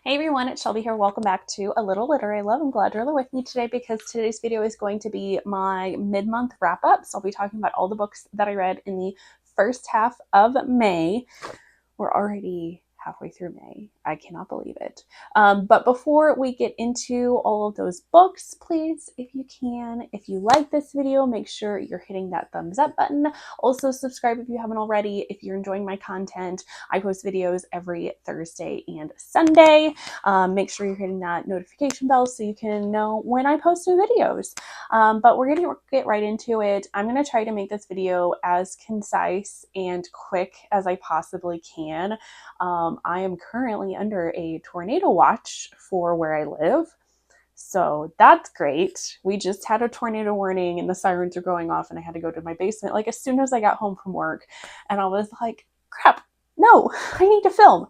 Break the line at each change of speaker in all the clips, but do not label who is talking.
Hey everyone, it's Shelby here. Welcome back to A Little Literary Love. I'm glad you're with me today because today's video is going to be my mid-month wrap-up. So I'll be talking about all the books that I read in the first half of May. We're already halfway through May. I cannot believe it. But before we get into all of those books, please, if you can, if you like this video, make sure you're hitting that thumbs up button. Also subscribe if you haven't already. If you're enjoying my content, I post videos every Thursday and Sunday. Make sure you're hitting that notification bell so you can know when I post new videos. But we're going to get right into it. I'm going to try to make this video as concise and quick as I possibly can. I am currently under a tornado watch for where I live. So that's great. We just had a tornado warning and the sirens are going off and I had to go to my basement like as soon as I got home from work. And I was like, crap, no, I need to film.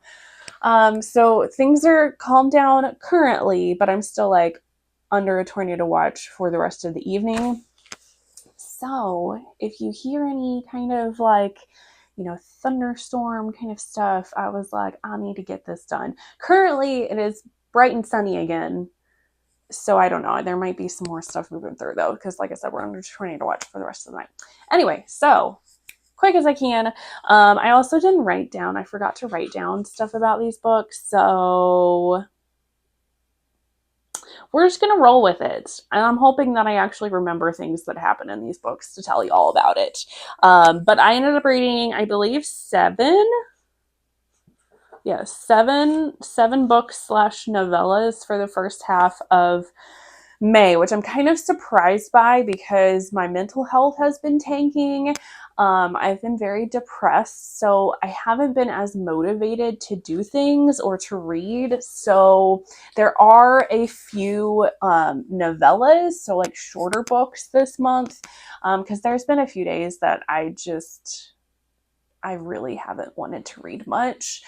So things are calmed down currently, but I'm still like under a tornado watch for the rest of the evening. So if you hear any kind of like, thunderstorm kind of stuff, I was like, I need to get this done. Currently, it is bright and sunny again. So I don't know. There might be some more stuff moving through though, because like I said, we're under tornado watch for the rest of the night. Anyway, so quick as I can. I also didn't write down. I forgot to write down stuff about these books. So we're just going to roll with it. And I'm hoping that I actually remember things that happen in these books to tell you all about it. But I ended up reading, I believe, seven books / novellas for the first half of May, which I'm kind of surprised by because my mental health has been tanking. I've been very depressed, so I haven't been as motivated to do things or to read. So there are a few novellas, so like shorter books this month, because there's been a few days that I really haven't wanted to read much.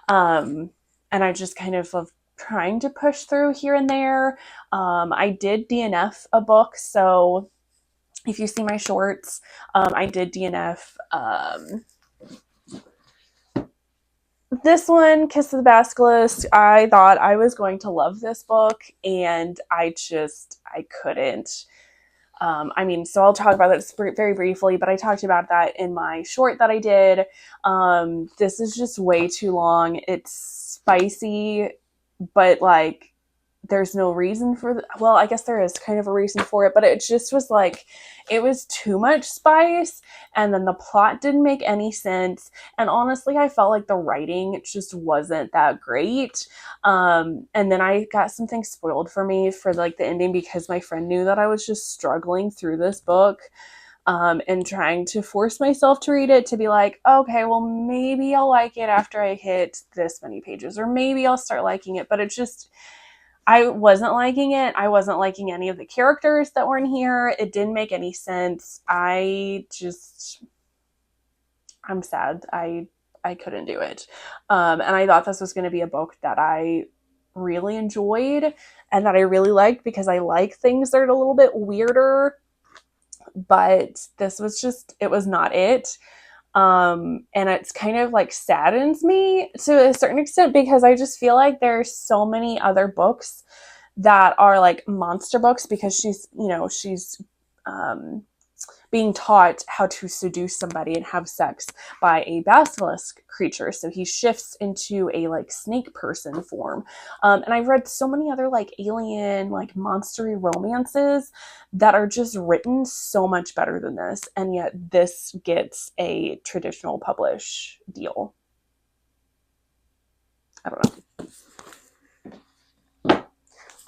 And I just kind of love trying to push through here and there. I did DNF a book, so if you see my shorts, I did DNF this one, Kiss of the Basculus. I thought I was going to love this book, and I couldn't. So I'll talk about this very briefly, but I talked about that in my short that I did. This is just way too long. It's spicy, but like there's no reason for well, I guess there is kind of a reason for it, but it just was like it was too much spice, and then the plot didn't make any sense, and honestly I felt like the writing just wasn't that great. And then I got some things spoiled for me for like the ending because my friend knew that I was just struggling through this book, and trying to force myself to read it to be like, okay, well, maybe I'll like it after I hit this many pages, or maybe I'll start liking it. But it just, I wasn't liking it. I wasn't liking any of the characters that were in here. It didn't make any sense. I'm sad. I couldn't do it. And I thought this was going to be a book that I really enjoyed and that I really liked because I like things that are a little bit weirder. But this was just, it was not it. And it's kind of like saddens me to a certain extent because I just feel like there's so many other books that are like monster books because she's being taught how to seduce somebody and have sex by a basilisk creature. So he shifts into a like snake person form. And I've read so many other like alien, like monstery romances that are just written so much better than this. And yet this gets a traditional publish deal. I don't know.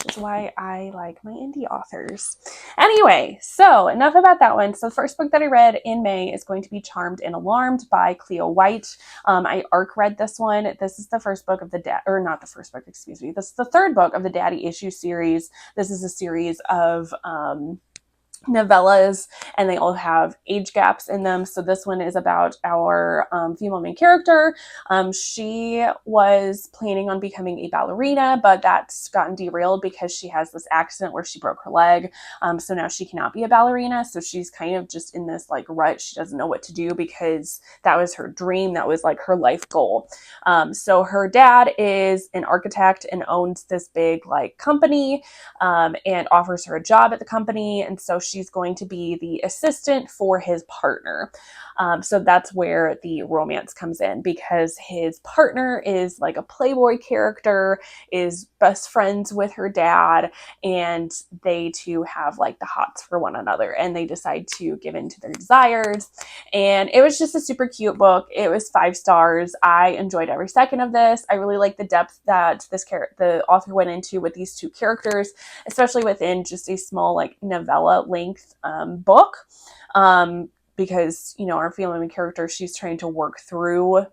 Is why I like my indie authors. Anyway, so enough about that one. So the first book that I read in May is going to be Charmed and Alarmed by Cleo White. I ARC read this one. This is the first book of the not the first book, excuse me. This is the third book of the Daddy Issue series. This is a series of novellas, and they all have age gaps in them. So this one is about our female main character. She was planning on becoming a ballerina, but that's gotten derailed because she has this accident where she broke her leg. So now she cannot be a ballerina. So she's kind of just in this like rut. She doesn't know what to do because that was her dream. That was like her life goal. So her dad is an architect and owns this big like company, and offers her a job at the company. And so she's going to be the assistant for his partner. So that's where the romance comes in, because his partner is like a playboy character, is best friends with her dad, and they two have like the hots for one another, and they decide to give in to their desires. And it was just a super cute book. It was 5 stars. I enjoyed every second of this. I really like the depth that the author went into with these two characters, especially within just a small like novella length book, because our female main character, she's trying to work through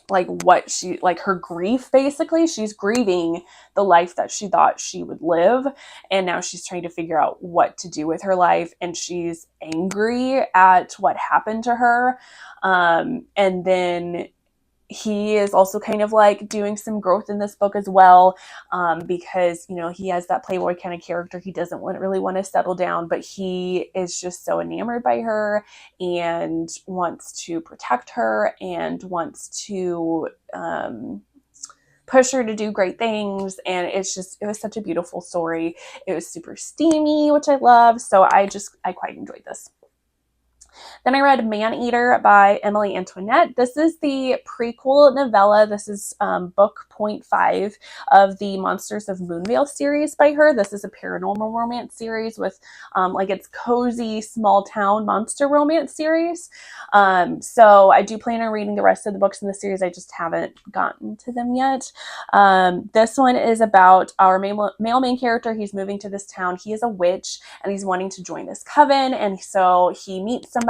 like what she like her grief. Basically, she's grieving the life that she thought she would live, and now she's trying to figure out what to do with her life, and she's angry at what happened to her. And then he is also kind of like doing some growth in this book as well, because he has that playboy kind of character. He doesn't really want to settle down, but he is just so enamored by her and wants to protect her and wants to push her to do great things. And it was such a beautiful story. It was super steamy, which I love. So I quite enjoyed this. Then I read Maneater by Emily Antoinette. This is the prequel novella. This is book 0.5 of the Monsters of Moonvale series by her. This is a paranormal romance series with like its cozy small town monster romance series. So I do plan on reading the rest of the books in the series. I just haven't gotten to them yet. This one is about our male main character. He's moving to this town. He is a witch and he's wanting to join this coven. And so he meets somebody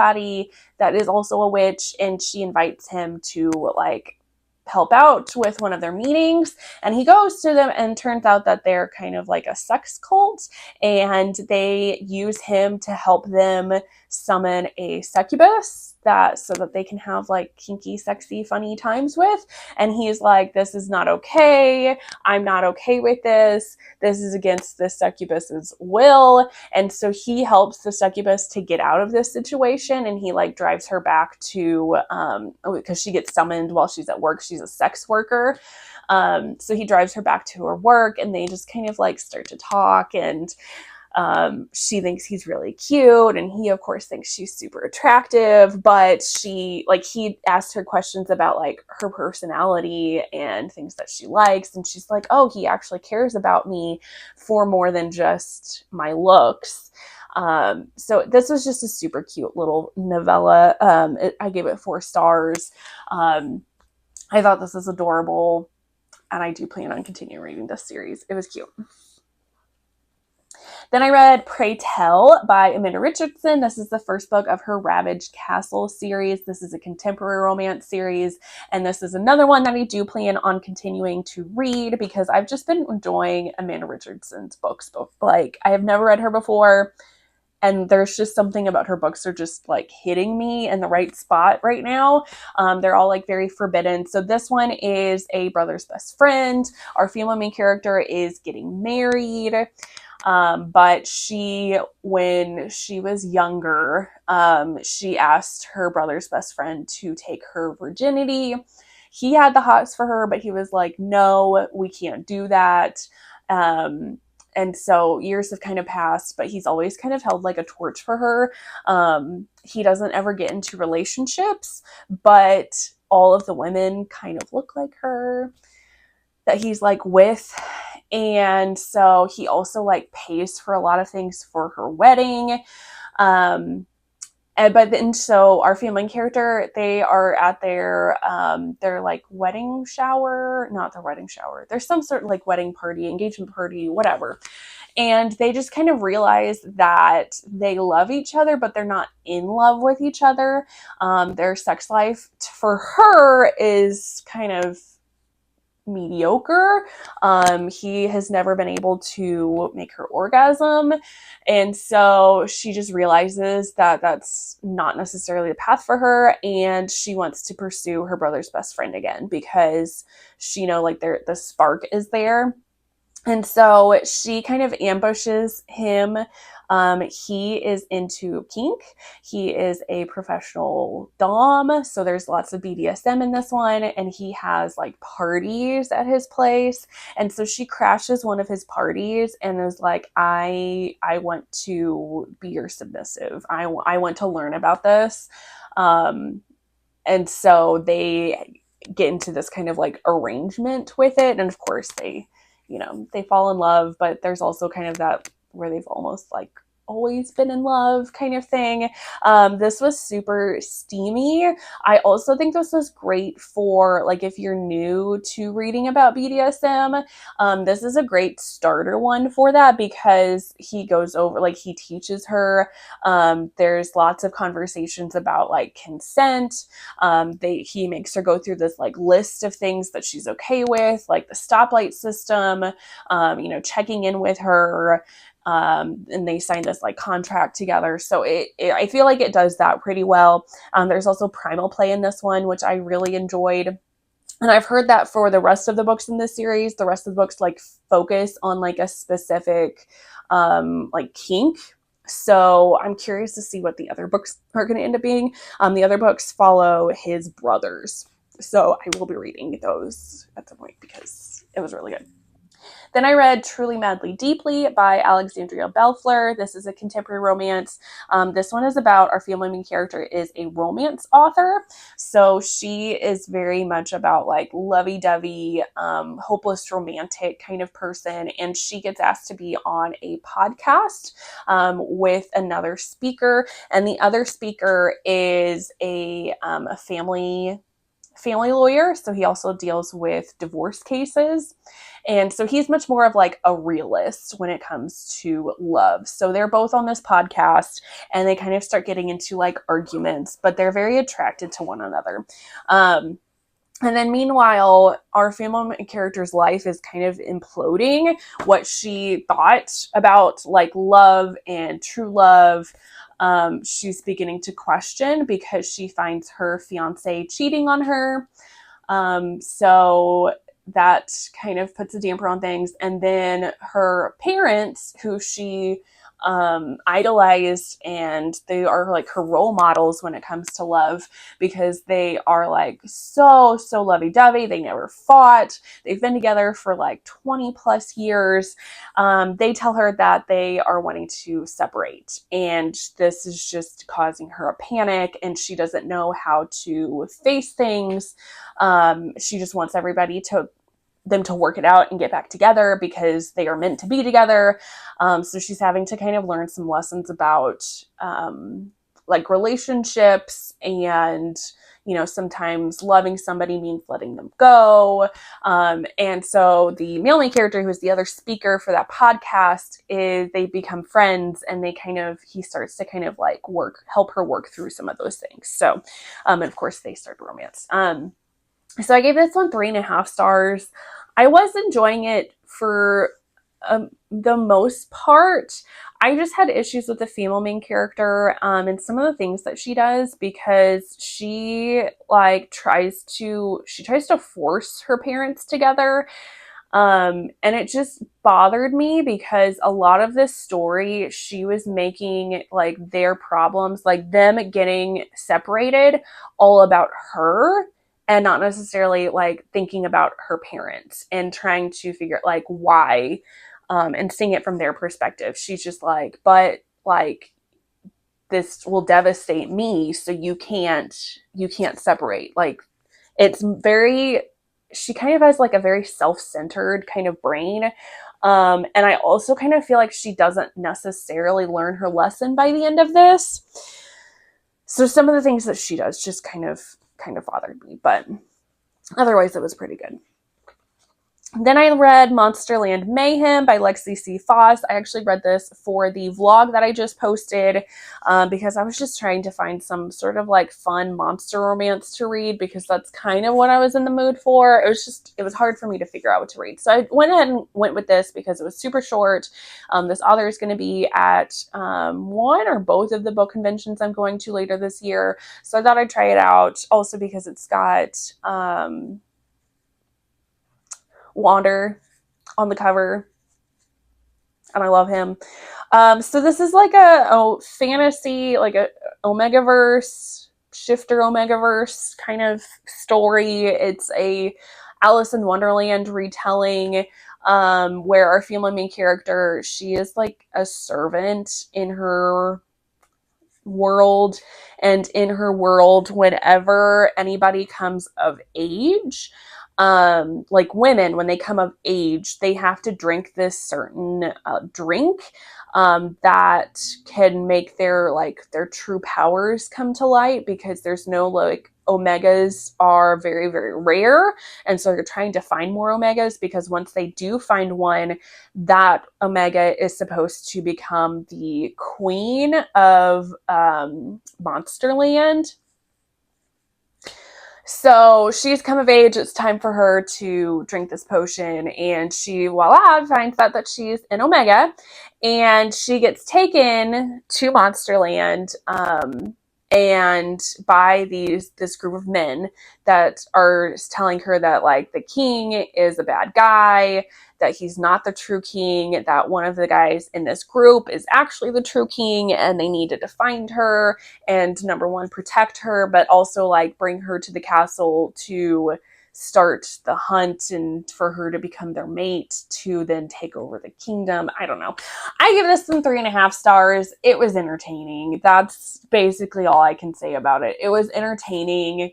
that is also a witch, and she invites him to like help out with one of their meetings, and he goes to them, and turns out that they're kind of like a sex cult, and they use him to help them summon a succubus so that they can have like kinky, sexy, funny times with. And he's like, this is not okay. I'm not okay with this. This is against the succubus's will. And so he helps the succubus to get out of this situation, and he like drives her back to because she gets summoned while she's at work. She's a sex worker. So he drives her back to her work, and they just kind of like start to talk, and she thinks he's really cute, and he of course thinks she's super attractive, but he asked her questions about like her personality and things that she likes, and she's like, oh, he actually cares about me for more than just my looks. So this was just a super cute little novella. I gave it 4 stars. I thought this was adorable, and I do plan on continuing reading this series. It was cute. Then I read Pray Tell by Amanda Richardson. This is the first book of her Ravaged Castle series. This is a contemporary romance series, and this is another one that I do plan on continuing to read because I've just been enjoying Amanda Richardson's books. Like, I have never read her before, and there's just something about her books are just like hitting me in the right spot right now. They're all like very forbidden. So this one is a brother's best friend. Our female main character is getting married. But when she was younger, she asked her brother's best friend to take her virginity. He had the hots for her, but he was like, no, we can't do that. And so years have kind of passed, but he's always kind of held like a torch for her. He doesn't ever get into relationships, but all of the women kind of look like her that he's like with. And so he also like pays for a lot of things for her wedding. But then so our female character, they are at their like wedding shower, not their wedding shower. There's some sort of like wedding party, engagement party, whatever. And they just kind of realize that they love each other, but they're not in love with each other. Their sex life for her is kind of mediocre. He has never been able to make her orgasm. And so she just realizes that that's not necessarily the path for her. And she wants to pursue her brother's best friend again because she, like the spark is there. And so she kind of ambushes him. He is into kink. He is a professional dom. So there's lots of BDSM in this one. And he has like parties at his place. And so she crashes one of his parties and is like, I want to be your submissive. I want to learn about this. And so they get into this kind of like arrangement with it. And of course they fall in love, but there's also kind of that where they've almost like always been in love kind of thing. This was super steamy. I also think this was great for like if you're new to reading about BDSM. This is a great starter one for that because he goes over, like he teaches her. There's lots of conversations about like consent. He makes her go through this like list of things that she's okay with, like the stoplight system, checking in with her. And they signed this like contract together. So I feel like it does that pretty well. There's also primal play in this one, which I really enjoyed. And I've heard that for the rest of the books in this series, the rest of the books like focus on like a specific like kink. So I'm curious to see what the other books are going to end up being. The other books follow his brothers. So I will be reading those at some point because it was really good. Then I read Truly Madly Deeply by Alexandria Belfleur. This is a contemporary romance. This one is about our female main character is a romance author. So she is very much about like lovey-dovey, hopeless romantic kind of person. And she gets asked to be on a podcast with another speaker. And the other speaker is a family lawyer. So he also deals with divorce cases. And so he's much more of like a realist when it comes to love. So they're both on this podcast and they kind of start getting into like arguments, but they're very attracted to one another. And then meanwhile, our female character's life is kind of imploding. What she thought about like love and true love, she's beginning to question because she finds her fiance cheating on her. So that kind of puts a damper on things. And then her parents, who she idolized, and they are like her role models when it comes to love because they are like so lovey-dovey. They never fought. They've been together for like 20 plus years. They tell her that they are wanting to separate, and this is just causing her a panic, and she doesn't know how to face things. She just wants everybody them to work it out and get back together because they are meant to be together. So she's having to kind of learn some lessons about like relationships, and sometimes loving somebody means letting them go. And so the male main character, who is the other speaker for that podcast, they become friends, and he starts to kind of like help her work through some of those things. So and of course they start romance. So I gave this one 3.5 stars. I was enjoying it for the most part. I just had issues with the female main character and some of the things that she does, because she tries to force her parents together. And it just bothered me because a lot of this story, she was making like their problems, like them getting separated, all about her, and not necessarily like thinking about her parents and trying to figure out like why, and seeing it from their perspective. She's just like, but like this will devastate me, so you can't separate. Like it's very, she kind of has like a very self-centered kind of brain. And I also kind of feel like she doesn't necessarily learn her lesson by the end of this. So some of the things that she does just kind of bothered me, but otherwise it was pretty good. Then I read Monsterland Mayhem by Lexi C. Foss. I actually read this for the vlog that I just posted because I was just trying to find some sort of like fun monster romance to read because that's kind of what I was in the mood for. It was hard for me to figure out what to read. So I went ahead and went with this because it was super short. This author is going to be at one or both of the book conventions I'm going to later this year. So I thought I'd try it out also because it's got Wander on the cover, and I love him. So this is like a fantasy, like a Omegaverse, shifter Omegaverse kind of story. It's a Alice in Wonderland retelling, where our female main character, she is like a servant in her world, and in her world, whenever anybody comes of age, like women, when they come of age, they have to drink this certain drink that can make their true powers come to light, because there's no like omegas are very, very rare, and so they're trying to find more omegas, because once they do find one, that omega is supposed to become the queen of Monsterland. So she's come of age. It's time for her to drink this potion, and she, voila, finds out that she's an Omega, and she gets taken to Monsterland, and by this group of men that are telling her that like the king is a bad guy, that he's not the true king, that one of the guys in this group is actually the true king, and they needed to find her and, number one, protect her, but also like bring her to the castle to start the hunt and for her to become their mate to then take over the kingdom. I don't know. I give this some 3.5 stars. It was entertaining. That's basically all I can say about it. It was entertaining.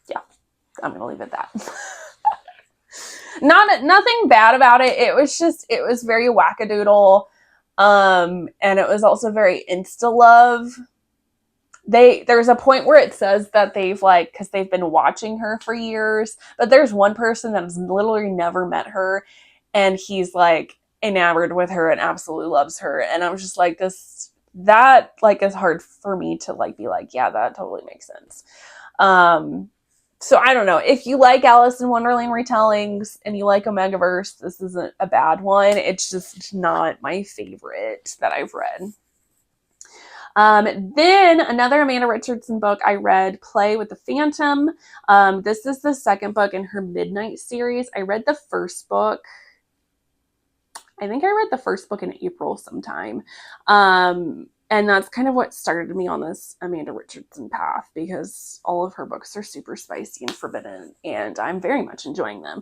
Yeah, I'm gonna leave it at that. Nothing bad about it. It was very wackadoodle. And it was also very insta love. There's a point where it says that they've like, because they've been watching her for years, but there's one person that's literally never met her, and he's like enamored with her and absolutely loves her. And I was just like, that like is hard for me to like be like, yeah, that totally makes sense. So I don't know. If you like Alice in Wonderland retellings and you like Omegaverse, this isn't a bad one. It's just not my favorite that I've read. Then another Amanda Richardson book I read, Play with the Phantom. This is the second book in her Midnight series. I read the first book. I think I read the first book in April sometime. And that's kind of what started me on this Amanda Richardson path, because all of her books are super spicy and forbidden, and I'm very much enjoying them.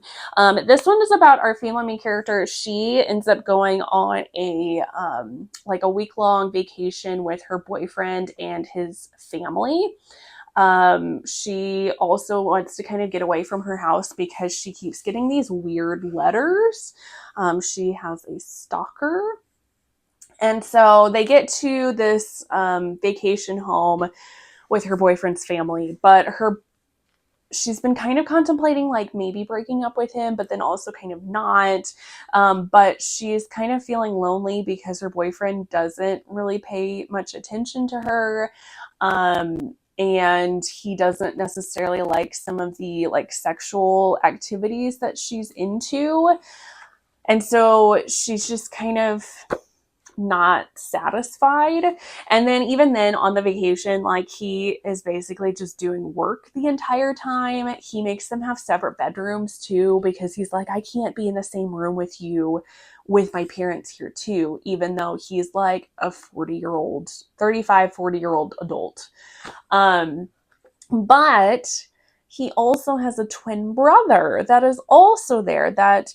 This one is about our female main character. She ends up going on a week-long vacation with her boyfriend and his family. She also wants to kind of get away from her house because she keeps getting these weird letters. She has a stalker. And so they get to this vacation home with her boyfriend's family, but she's been kind of contemplating like maybe breaking up with him, but then also kind of not. But she's kind of feeling lonely because her boyfriend doesn't really pay much attention to her. And he doesn't necessarily like some of the like sexual activities that she's into. And so she's just kind of not satisfied. And then even then on the vacation, like he is basically just doing work the entire time. He makes them have separate bedrooms too, because he's like, I can't be in the same room with you with my parents here too, even though he's like a 40-year-old adult. But he also has a twin brother that is also there, that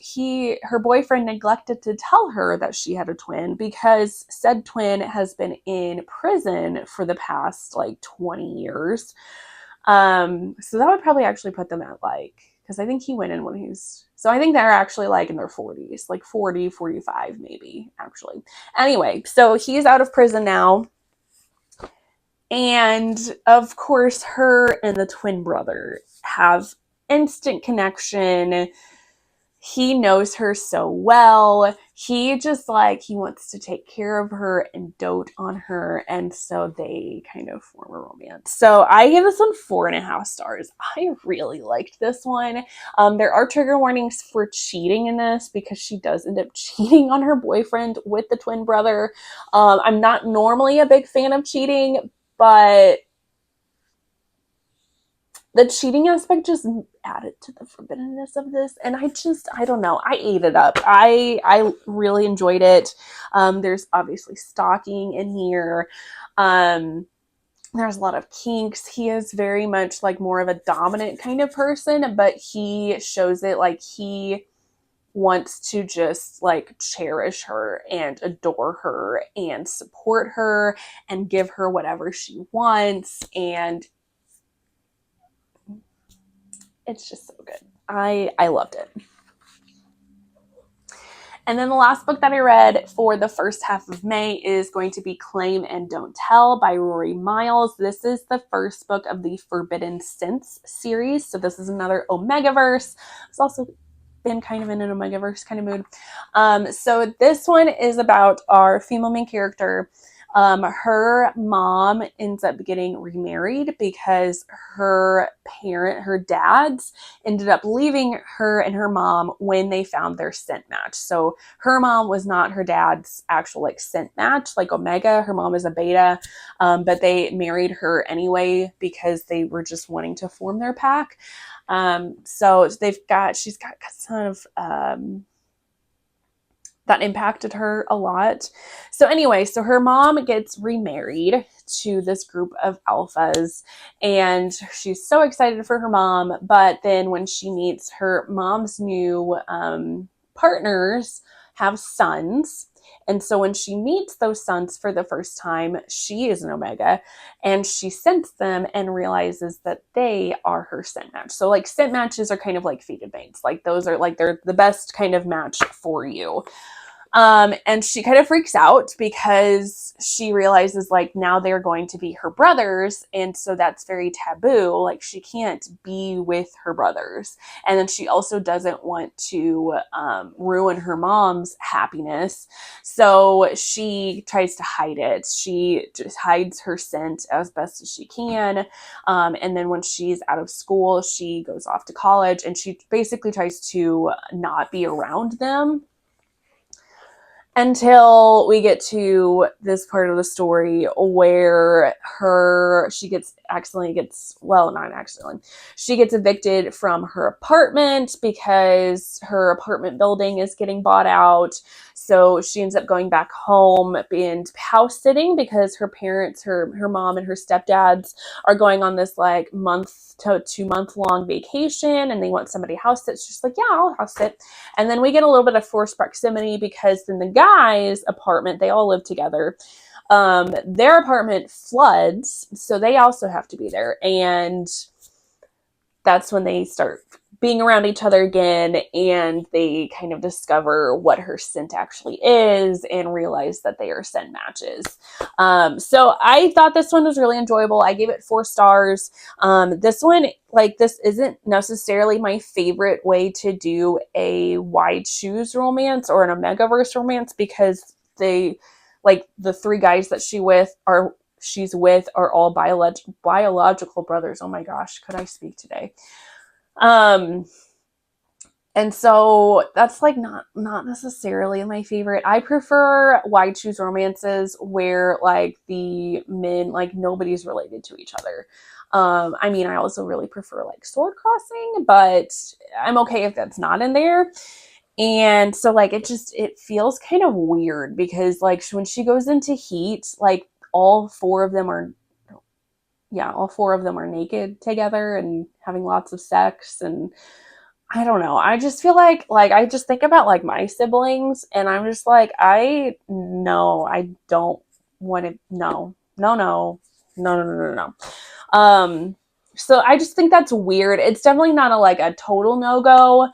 her boyfriend neglected to tell her that she had a twin, because said twin has been in prison for the past like 20 years. So that would probably actually put them at like, because I think he went in when so I think they're actually like in their 40s, like 40, 45 maybe, actually. Anyway, so he's out of prison now. And of course, her and the twin brother have instant connection. He knows her so well. He just like, he wants to take care of her and dote on her. And so they kind of form a romance. So I give this one 4.5 stars. I really liked this one. There are trigger warnings for cheating in this because she does end up cheating on her boyfriend with the twin brother. I'm not normally a big fan of cheating, but the cheating aspect just added to the forbiddenness of this, and I don't know, I ate it up. I really enjoyed it. There's obviously stalking in here. There's a lot of kinks. He is very much like more of a dominant kind of person, but he shows it like he wants to just like cherish her and adore her and support her and give her whatever she wants, and it's just so good. I loved it. And then the last book that I read for the first half of May is going to be Claim and Don't Tell by Rory Miles. This is the first book of the Forbidden Sense series. So this is another Omegaverse. It's also been kind of in an Omegaverse kind of mood. So this one is about our female main character. Her mom ends up getting remarried because her dads ended up leaving her and her mom when they found their scent match. So her mom was not her dad's actual like scent match, like Omega. Her mom is a beta, but they married her anyway because they were just wanting to form their pack. So she's got a ton of, that impacted her a lot. So anyway, so her mom gets remarried to this group of alphas, and she's so excited for her mom. But then when she meets her mom's new partners, have sons. And so when she meets those sons for the first time, she is an Omega, and she scents them and realizes that they are her scent match. So like scent matches are kind of like fated mates. Like those are like, they're the best kind of match for you. And she kind of freaks out because she realizes like now they're going to be her brothers. And so that's very taboo. Like she can't be with her brothers. And then she also doesn't want to ruin her mom's happiness. So she tries to hide it. She just hides her scent as best as she can. And then when she's out of school, she goes off to college and she basically tries to not be around them until we get to this part of the story where she gets evicted from her apartment because her apartment building is getting bought out. So she ends up going back home and house sitting because her parents, her mom and her stepdads are going on this like month to 2 month long vacation, and they want somebody to house sit. She's like, yeah, I'll house sit. And then we get a little bit of forced proximity because then the guy's apartment, they all live together. Their apartment floods, so they also have to be there. And that's when they start being around each other again, and they kind of discover what her scent actually is and realize that they are scent matches. So I thought this one was really enjoyable. I gave it 4 stars. This one, like, this isn't necessarily my favorite way to do a wide shoes romance or an Omegaverse romance because they, like, the 3 guys that she's with are all biological brothers. Oh my gosh, could I speak today? And so that's like not necessarily my favorite. I prefer wide shoes romances where like the men, like nobody's related to each other. I mean, I also really prefer like sword crossing, but I'm okay if that's not in there. And so like it feels kind of weird because like when she goes into heat, like all 4 of them are naked together and having lots of sex. And I don't know. I just feel like I just think about like my siblings and I'm just like, I don't want to, no. So I just think that's weird. It's definitely not a total no-go.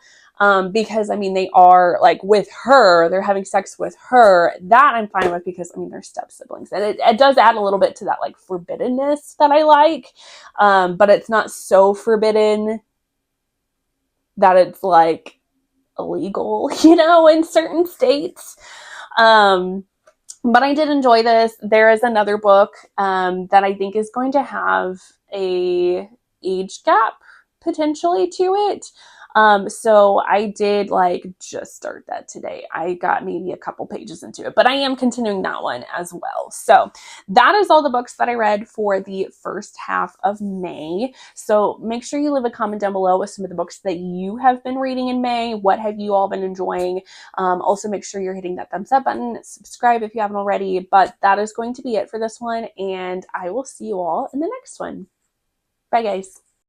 Because I mean, they are like with her, they're having sex with her. That I'm fine with because I mean, they're step siblings, and it does add a little bit to that like forbiddenness that I like. But it's not so forbidden that it's like illegal, you know, in certain states. But I did enjoy this. There is another book that I think is going to have a age gap potentially to it. So I did like just start that today. I got maybe a couple pages into it, but I am continuing that one as well. So that is all the books that I read for the first half of May. So make sure you leave a comment down below with some of the books that you have been reading in May. What have you all been enjoying? Also make sure you're hitting that thumbs up button, subscribe if you haven't already, but that is going to be it for this one, and I will see you all in the next one. Bye guys.